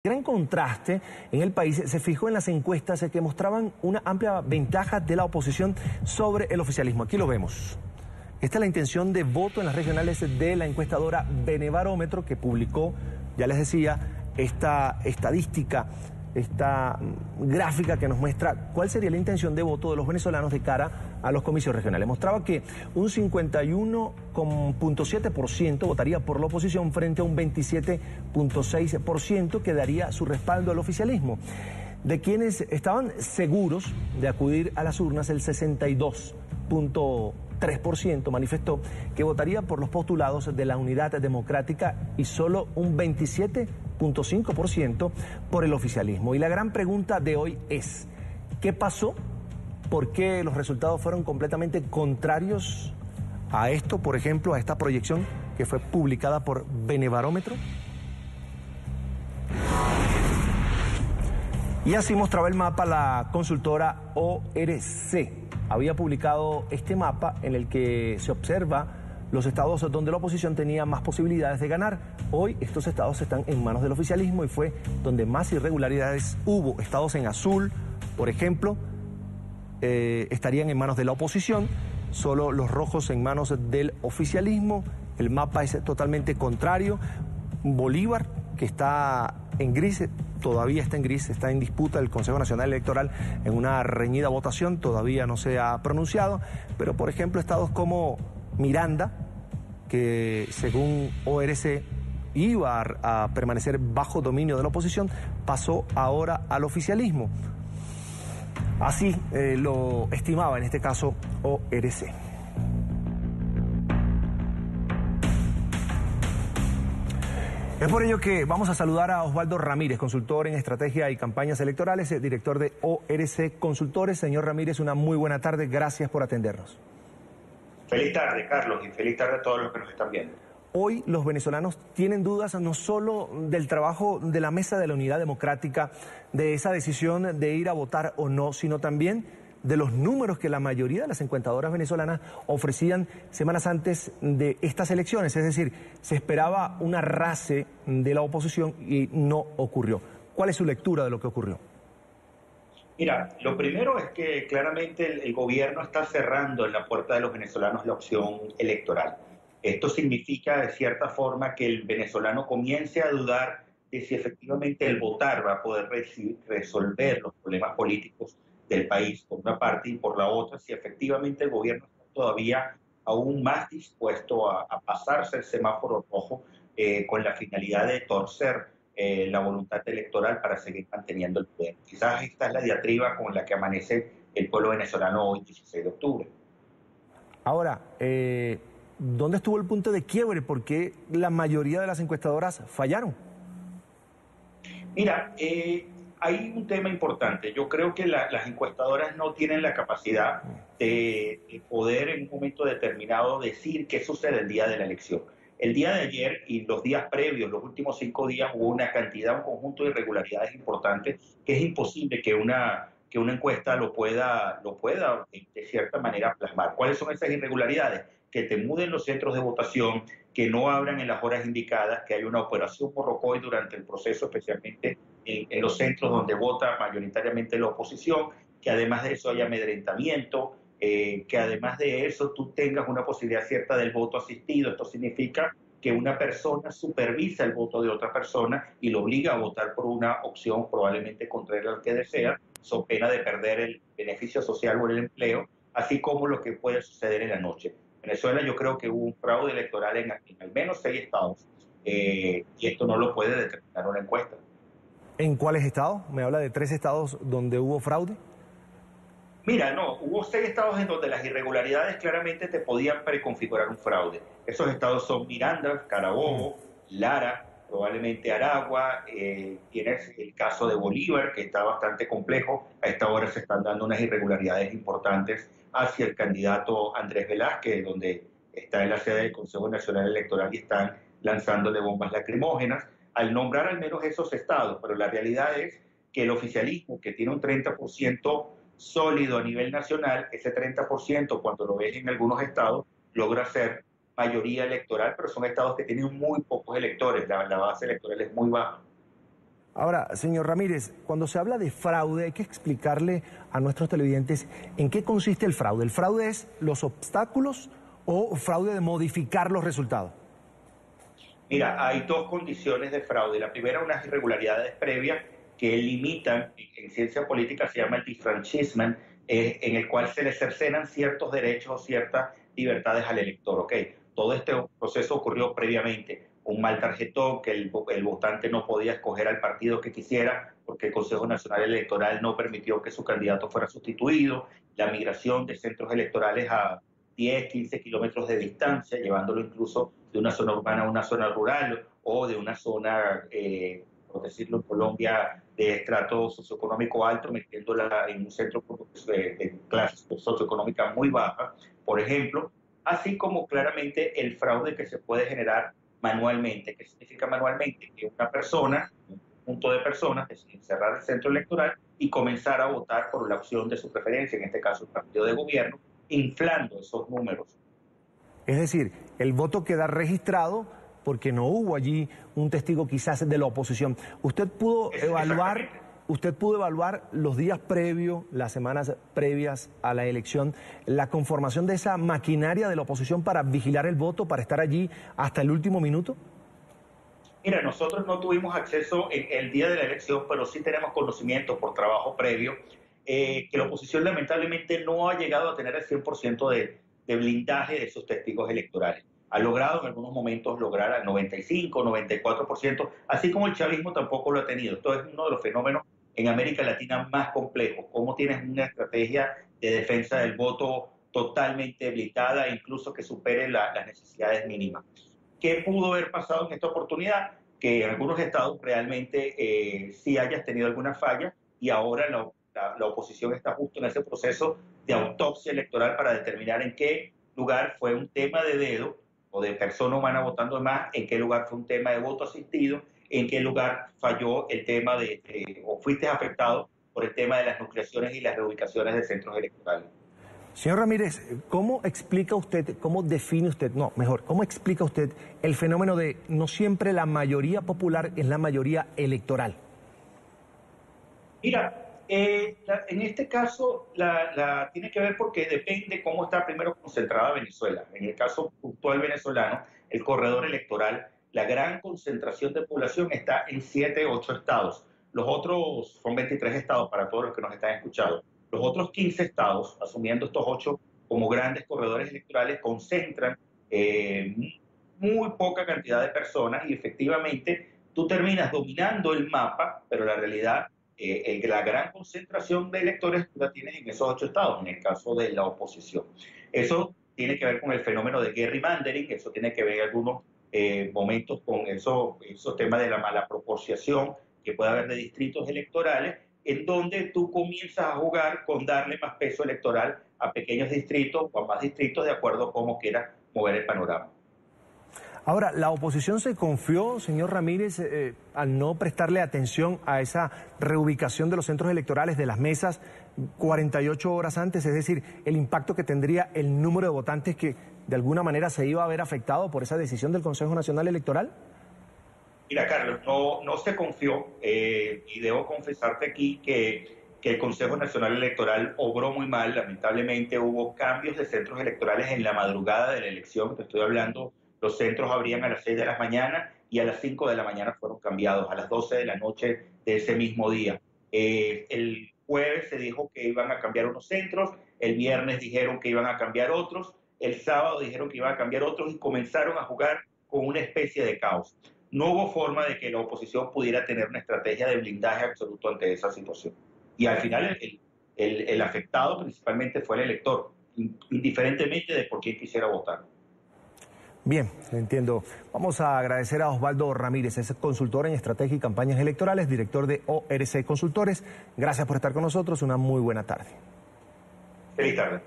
Gran contraste en el país se fijó en las encuestas que mostraban una amplia ventaja de la oposición sobre el oficialismo. Aquí lo vemos. Esta es la intención de voto en las regionales de la encuestadora Benevarómetro, que publicó, ya les decía, esta estadística, esta gráfica que nos muestra cuál sería la intención de voto de los venezolanos de cara a los comicios regionales. Mostraba que un 51,7% votaría por la oposición frente a un 27,6% que daría su respaldo al oficialismo. De quienes estaban seguros de acudir a las urnas, el 62,3% manifestó que votaría por los postulados de la Unidad Democrática y solo un 27,5% por el oficialismo. Y la gran pregunta de hoy es, ¿qué pasó? ¿Por qué los resultados fueron completamente contrarios a esto, por ejemplo, a esta proyección que fue publicada por Benevarómetro? Y así mostraba el mapa la consultora ORC. Había publicado este mapa en el que se observa los estados donde la oposición tenía más posibilidades de ganar. Hoy estos estados están en manos del oficialismo y fue donde más irregularidades hubo. Estados en azul, por ejemplo, estarían en manos de la oposición, solo los rojos en manos del oficialismo. El mapa es totalmente contrario. Bolívar, que está en gris, todavía está en gris, está en disputa el Consejo Nacional Electoral en una reñida votación, todavía no se ha pronunciado, pero por ejemplo estados como Miranda, que según ORC iba a permanecer bajo dominio de la oposición, pasó ahora al oficialismo. Así lo estimaba en este caso ORC. Es por ello que vamos a saludar a Osvaldo Ramírez, consultor en estrategia y campañas electorales, director de ORC Consultores. Señor Ramírez, una muy buena tarde, gracias por atendernos. Feliz tarde, Carlos, y feliz tarde a todos los que nos están viendo. Hoy los venezolanos tienen dudas no solo del trabajo de la Mesa de la Unidad Democrática, de esa decisión de ir a votar o no, sino también de los números que la mayoría de las encuestadoras venezolanas ofrecían semanas antes de estas elecciones. Es decir, se esperaba un arrase de la oposición y no ocurrió. ¿Cuál es su lectura de lo que ocurrió? Mira, lo primero es que claramente el gobierno está cerrando en la puerta de los venezolanos la opción electoral. Esto significa, de cierta forma, que el venezolano comience a dudar de si efectivamente el votar va a poder resolver los problemas políticos del país, por una parte, y por la otra, si efectivamente el gobierno está todavía aún más dispuesto a pasarse el semáforo rojo con la finalidad de torcer la voluntad electoral para seguir manteniendo el poder. Quizás esta es la diatriba con la que amanece el pueblo venezolano hoy, 16 de octubre. Ahora, ¿dónde estuvo el punto de quiebre? ¿Por qué la mayoría de las encuestadoras fallaron? Mira, hay un tema importante. Yo creo que las encuestadoras no tienen la capacidad de poder en un momento determinado decir qué sucede el día de la elección. El día de ayer y los días previos, los últimos 5 días, hubo una cantidad, un conjunto de irregularidades importantes que es imposible que una encuesta lo pueda de cierta manera plasmar. ¿Cuáles son esas irregularidades? Que te muden los centros de votación, que no abran en las horas indicadas, que hay una operación morrocoy durante el proceso, especialmente en los centros donde vota mayoritariamente la oposición, que además de eso haya amedrentamiento, que además de eso tú tengas una posibilidad cierta del voto asistido. Esto significa que una persona supervisa el voto de otra persona y lo obliga a votar por una opción probablemente contraria al que desea, so pena de perder el beneficio social o el empleo, así como lo que puede suceder en la noche. En Venezuela yo creo que hubo un fraude electoral en al menos 6 estados y esto no lo puede determinar una encuesta. ¿En cuáles estados? Me habla de 3 estados donde hubo fraude. Mira, no, hubo 6 estados en donde las irregularidades claramente te podían preconfigurar un fraude. Esos estados son Miranda, Carabobo, Lara, probablemente Aragua, tienes el caso de Bolívar, que está bastante complejo. A esta hora se están dando unas irregularidades importantes hacia el candidato Andrés Velázquez, donde está en la sede del Consejo Nacional Electoral y están lanzándole bombas lacrimógenas, al nombrar al menos esos estados. Pero la realidad es que el oficialismo, que tiene un 30% sólido a nivel nacional, ese 30%, cuando lo ves en algunos estados, logra ser mayoría electoral, pero son estados que tienen muy pocos electores, la base electoral es muy baja. Ahora, señor Ramírez, cuando se habla de fraude hay que explicarle a nuestros televidentes en qué consiste el fraude. ¿El fraude es los obstáculos o fraude de modificar los resultados? Mira, hay dos condiciones de fraude. La primera, unas irregularidades previas que limitan, en ciencia política se llama el disfranchisement, en el cual se le cercenan ciertos derechos o ciertas libertades al elector. ¿Okay? Todo este proceso ocurrió previamente. Un mal tarjetón, que el votante no podía escoger al partido que quisiera porque el Consejo Nacional Electoral no permitió que su candidato fuera sustituido, la migración de centros electorales a 10, 15 kilómetros de distancia, llevándolo incluso de una zona urbana a una zona rural o de una zona, por decirlo en Colombia, de estrato socioeconómico alto, metiéndola en un centro de clase socioeconómica muy baja, por ejemplo, así como claramente el fraude que se puede generar manualmente. ¿Qué significa manualmente? Que una persona, un punto de personas, decide cerrar el centro electoral y comenzar a votar por la opción de su preferencia, en este caso el partido de gobierno, inflando esos números. Es decir, el voto queda registrado porque no hubo allí un testigo quizás de la oposición. ¿Usted pudo evaluar los días previos, las semanas previas a la elección, la conformación de esa maquinaria de la oposición para vigilar el voto, para estar allí hasta el último minuto? Mira, nosotros no tuvimos acceso el día de la elección, pero sí tenemos conocimiento por trabajo previo, que la oposición lamentablemente no ha llegado a tener el 100% de blindaje de sus testigos electorales. Ha logrado en algunos momentos lograr al 95, 94%, así como el chavismo tampoco lo ha tenido. Esto es uno de los fenómenos en América Latina más complejos. Cómo tienes una estrategia de defensa del voto totalmente blindada e incluso que supere las necesidades mínimas. ¿Qué pudo haber pasado en esta oportunidad? Que en algunos estados realmente sí hayas tenido alguna falla y ahora la oposición está justo en ese proceso de autopsia electoral para determinar en qué lugar fue un tema de dedo o de persona humana votando más, en qué lugar fue un tema de voto asistido, en qué lugar falló el tema o fuiste afectado por el tema de las nucleaciones y las reubicaciones de centros electorales. Señor Ramírez, ¿cómo explica usted, cómo define usted, no, mejor, cómo explica usted el fenómeno de no siempre la mayoría popular es la mayoría electoral? Mira, en este caso tiene que ver porque depende cómo está primero concentrada Venezuela. En el caso puntual venezolano, el corredor electoral, la gran concentración de población está en 7, 8 estados. Los otros son 23 estados para todos los que nos están escuchando. Los otros 15 estados, asumiendo estos 8 como grandes corredores electorales, concentran muy poca cantidad de personas y efectivamente tú terminas dominando el mapa, pero la realidad, la gran concentración de electores tú la tienes en esos 8 estados, en el caso de la oposición. Eso tiene que ver con el fenómeno de gerrymandering, eso tiene que ver en algunos momentos con esos temas de la mala proporción que puede haber de distritos electorales, en donde tú comienzas a jugar con darle más peso electoral a pequeños distritos o a más distritos de acuerdo a cómo quieras mover el panorama. Ahora, la oposición se confió, señor Ramírez, al no prestarle atención a esa reubicación de los centros electorales, de las mesas, 48 horas antes, es decir, el impacto que tendría el número de votantes que de alguna manera se iba a ver afectado por esa decisión del Consejo Nacional Electoral. Mira, Carlos, no se confió y debo confesarte aquí que el Consejo Nacional Electoral obró muy mal. Lamentablemente hubo cambios de centros electorales en la madrugada de la elección. Te estoy hablando, los centros abrían a las 6 de la mañana y a las 5 de la mañana fueron cambiados, a las 12 de la noche de ese mismo día. El jueves se dijo que iban a cambiar unos centros, el viernes dijeron que iban a cambiar otros, el sábado dijeron que iban a cambiar otros y comenzaron a jugar con una especie de caos. No hubo forma de que la oposición pudiera tener una estrategia de blindaje absoluto ante esa situación. Y al final el afectado principalmente fue el elector, indiferentemente de por quién quisiera votar. Bien, entiendo. Vamos a agradecer a Osvaldo Ramírez, es consultor en estrategia y campañas electorales, director de ORC Consultores. Gracias por estar con nosotros, una muy buena tarde. Feliz tarde.